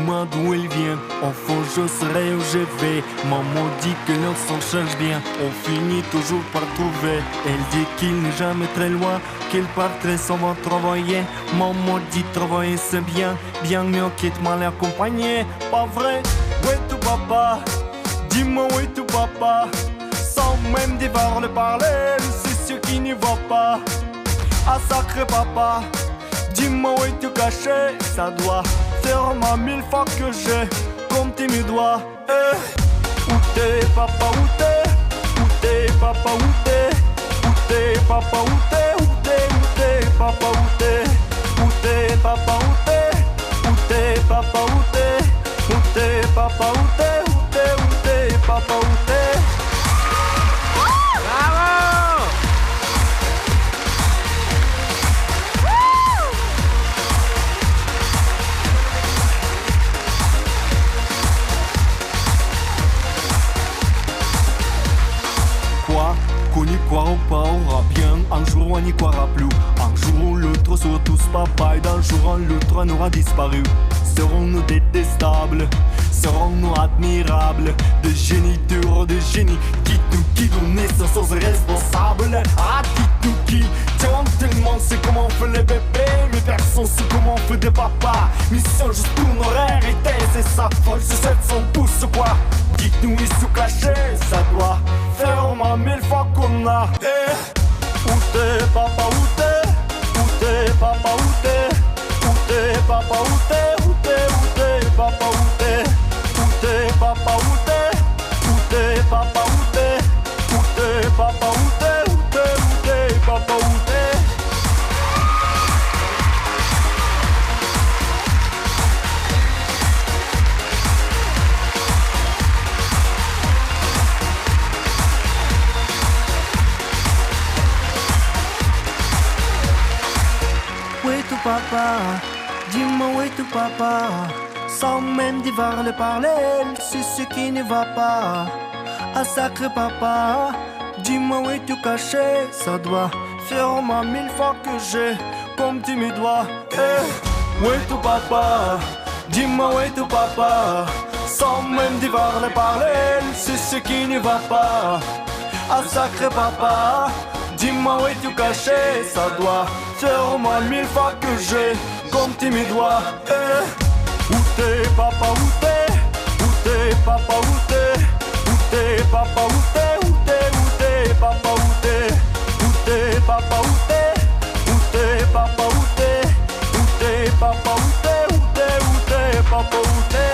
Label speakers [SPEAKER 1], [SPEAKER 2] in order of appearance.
[SPEAKER 1] dis-moi d'où il vient. Enfant, je serai où je vais. Maman dit que l'on s'en cherche bien. On finit toujours par trouver. Elle dit qu'il n'est jamais très loin, qu'il partirait sans va travailler. Maman dit travailler c'est bien, bien mieux qu'être mal accompagné. Pas vrai? Où est ton papa? Dis-moi où est ton papa? Sans même devoir le parler, c'est ce qui ne va pas. Ah sacré papa, dis-moi où es-tu caché? Ça doit faire ma 1000 fois que j'ai compté mes doigts. Où t'es papa, où t'es? Où t'es papa, où t'es? Où t'es papa, où t'es? Où t'es papa, où t'es? Où t'es papa, où t'es? Où t'es papa, où t'es? Où t'es papa, où t'es? Où t'es papa, où t'es? Qu'on y croira pas, aura bien. Un jour on n'y croira plus. Un jour ou l'autre sera tous papa. Et d'un jour à l'autre on aura disparu. Serons-nous détestables? Serons-nous admirables? De géniture, de génie. Dites-nous qui donne naissance aux responsables. Ah, dites-nous qui. Tiens, tellement c'est comment on fait les bébés. Mais personne sait comment on fait des papas. Mission juste pour nos hériter. C'est ça, folle, c'est 700 pouces quoi. Dites-nous ils sont cachés. Ça doit faire ma 1000 fois qu'on a. Où t'es papa, où t'es? Où t'es papa, où t'es? Où t'es papa, où t'es? Où t'es papa, où t'es? Où t'es papa, où t'es? Où t'es papa, où t'es? Où t'es papa, où t'es? Où t'es papa, où t'es? Où est ton papa? Dis-moi où est ton papa? Sans même devoir le parler, c'est ce qui ne va pas. Ah sacré papa, dis-moi où es-tu caché? Ça doit faire ma 1000 fois que j'ai compté mes doigts. Où est ton papa? Dis-moi où est ton papa? Sans même devoir le parler, c'est ce qui ne va pas. Ah sacré papa, dis-moi où es-tu caché? Ça doit faire moi 1000 fois que j'ai compté mes doigts. Où t'es papa, où t'es? Où t'es papa, où t'es? Où t'es papa, où t'es? Où t'es papa, où t'es? Où t'es papa, où t'es? Où t'es papa, où t'es? Où t'es papa, où t'es? Où t'es papa, où t'es?